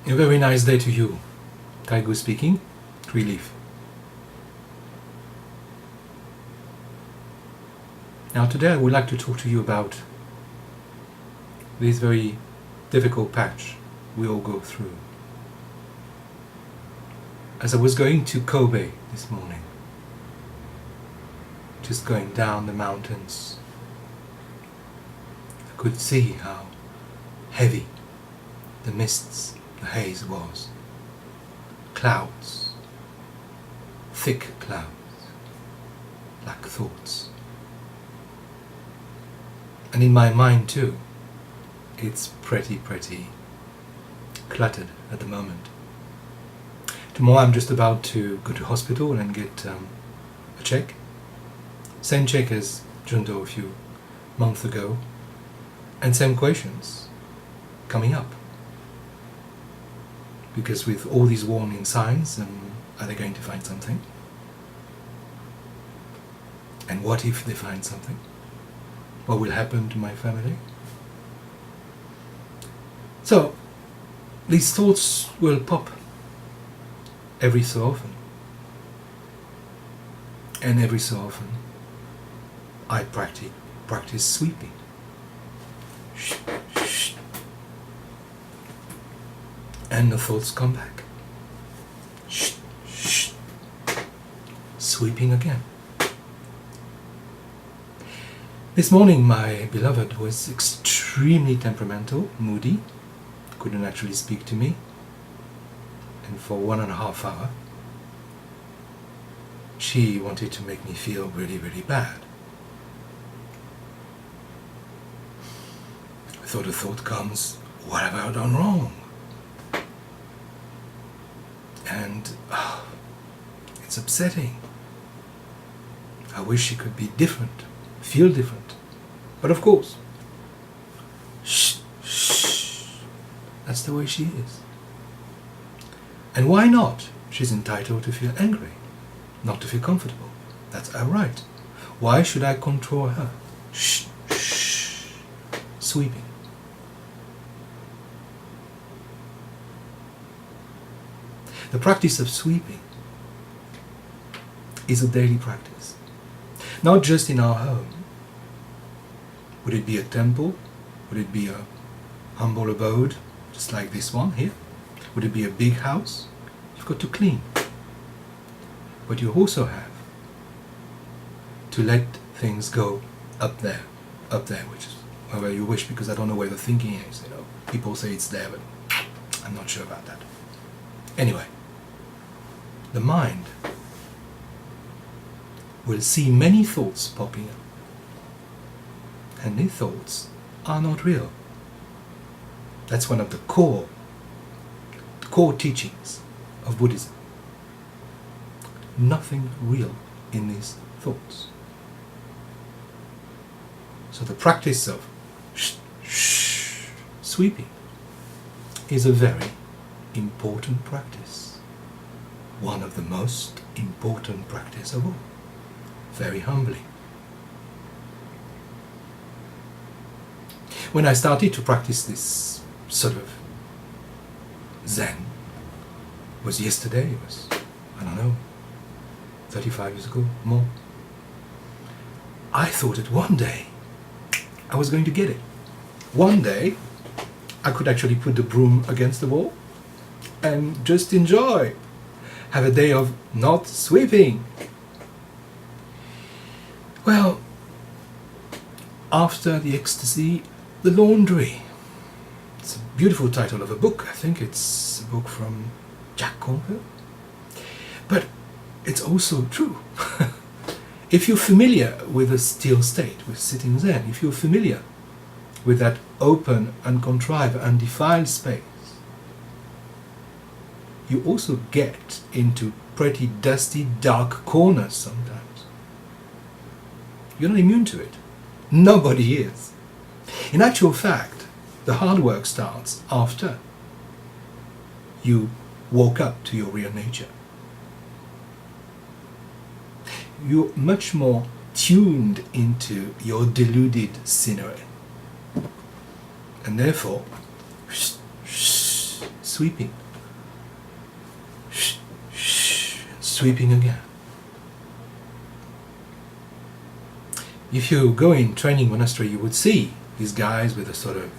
A very nice day to you. Taigu speaking. Relief. Now today I would like to talk to you about this very difficult patch we all go through. As I was going to Kobe this morning, just going down the mountains, I could see how heavy the mists, the haze was. Clouds, thick clouds, like thoughts. And in my mind too, it's pretty cluttered at the moment. Tomorrow I'm just about to go to hospital and get a check. Same check as Jundo a few months ago, and same questions coming up. Because with all these warning signs, are they going to find something? And what if they find something? What will happen to my family? So, these thoughts will pop every so often. And every so often, I practice sweeping. Shh, shh. And the thoughts come back. Shh, shh. Sweeping again. This morning my beloved was extremely temperamental, moody, couldn't actually speak to me, and for 1.5 hours she wanted to make me feel really bad. I thought a thought comes, what have I done wrong? And it's upsetting. I wish she could be different, feel different. But of course, shh, shh, that's the way she is. And why not? She's entitled to feel angry, not to feel comfortable. That's her right. Why should I control her? Shh, shh, sweeping. The practice of sweeping is a daily practice. Not just in our home. Would it be a temple? Would it be a humble abode, just like this one here? Would it be a big house? You've got to clean. But you also have to let things go up there, which is wherever you wish, because I don't know where the thinking is. People say it's there, but I'm not sure about that. Anyway, the mind will see many thoughts popping up. And these thoughts are not real. That's one of the core teachings of Buddhism. Nothing real in these thoughts. So the practice of sweeping is a very important practice. One of the most important practice of all. Very humbling. When I started to practice this sort of Zen, it was yesterday, it was, 35 years ago, more. I thought that one day I was going to get it. One day I could actually put the broom against the wall and just enjoy. Have a day of not sweeping. Well, after the ecstasy, the laundry. It's a beautiful title of a book. I think it's a book from Jack Cornfield. But it's also true. If you're familiar with a still state, with sitting Zen, if you're familiar with that open, uncontrived, undefiled space, you also get into pretty dusty, dark corners sometimes. You're not immune to it. Nobody is. In actual fact, the hard work starts after you woke up to your real nature. You're much more tuned into your deluded scenery. And therefore, sweeping. Shh, shh, sweeping again. If you go in training monastery, you would see these guys with a sort of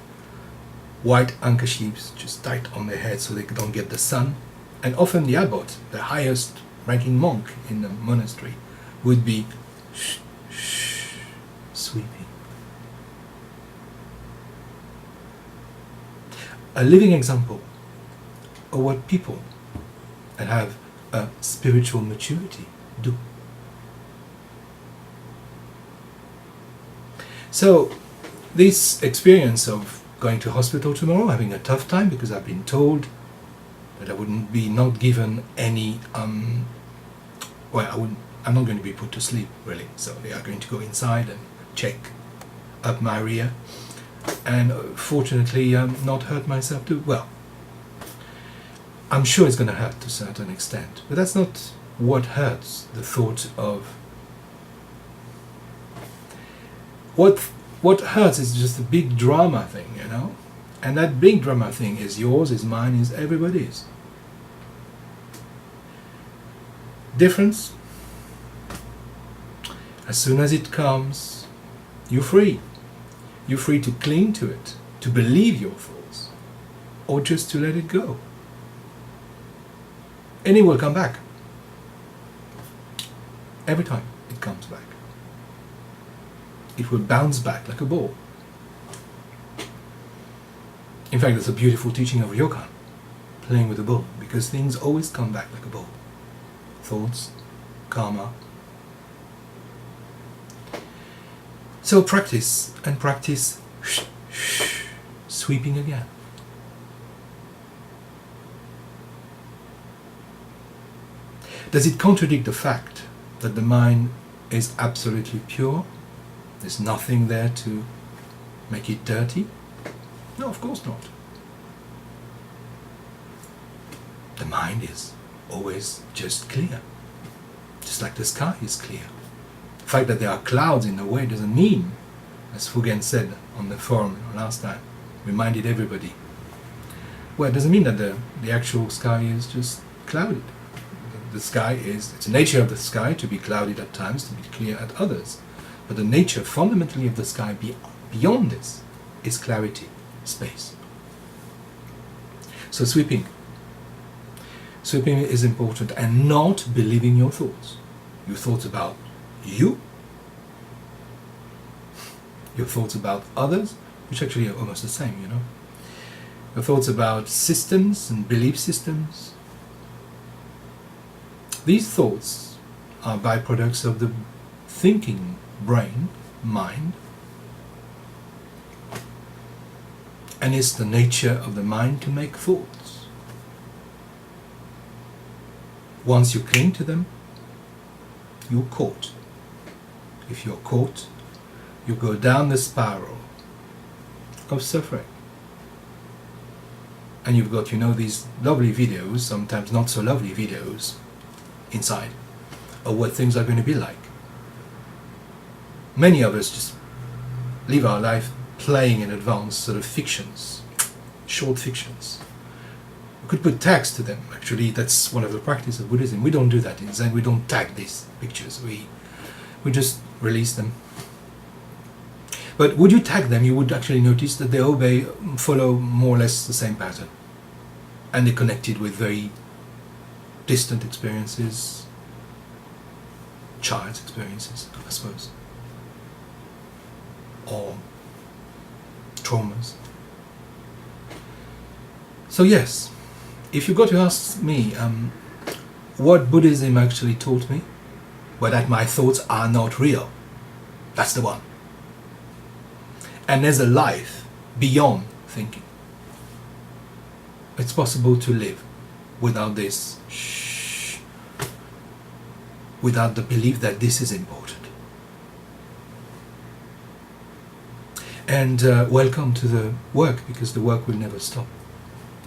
white handkerchiefs just tight on their head so they don't get the sun. And often the abbot, the highest ranking monk in the monastery, would be shh, shh, sweeping. A living example of what people that have a spiritual maturity do. So this experience of going to hospital tomorrow, having a tough time because I've been told that I wouldn't be not given any I'm not going to be put to sleep really, so they are going to go inside and check up my rear, and fortunately not hurt myself too. Well, I'm sure it's going to hurt to a certain extent, but that's not what hurts. The thought of what hurts is just a big drama thing, you know, and that big drama thing is yours, is mine, is everybody's. Difference: as soon as it comes, you're free. You're free to cling to it, to believe your thoughts, or just to let it go. And it will come back. Every time it comes back. It will bounce back like a ball. In fact, it's a beautiful teaching of yoga, playing with a ball, because things always come back like a ball. Thoughts, karma. So practice and practice, shh, shh, sweeping again. Does it contradict the fact that the mind is absolutely pure? There's nothing there to make it dirty? No, of course not. The mind is always just clear, just like the sky is clear. The fact that there are clouds in the way doesn't mean, as Fugen said on the forum last time, reminded everybody, well, it doesn't mean that the actual sky is just clouded. The sky is, it's the nature of the sky to be clouded at times, to be clear at others. But the nature fundamentally of the sky beyond this is clarity, space. So sweeping. Sweeping is important, and not believing your thoughts. Your thoughts about you, your thoughts about others, which actually are almost the same, you know. Your thoughts about systems and belief systems. These thoughts are byproducts of the thinking brain, mind, and it's the nature of the mind to make thoughts. Once you cling to them, you're caught. If you're caught, you go down the spiral of suffering. And you've got, you know, these lovely videos, sometimes not so lovely videos, inside of what things are going to be like. Many of us just live our life playing in advance sort of fictions, short fictions. We could put tags to them. Actually, that's one of the practices of Buddhism. We don't do that in Zen. We don't tag these pictures. We just release them. But would you tag them, you would actually notice that they follow more or less the same pattern. And they're connected with very distant experiences, child's experiences, I suppose, or traumas. So yes, if you got to ask me what Buddhism actually taught me, well, that my thoughts are not real. That's the one. And there's a life beyond thinking. It's possible to live without this, without the belief that this is important. And welcome to the work, because the work will never stop.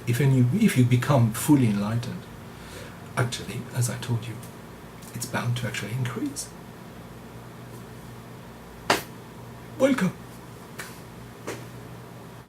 If you become fully enlightened, actually, as I told you, it's bound to actually increase. Welcome.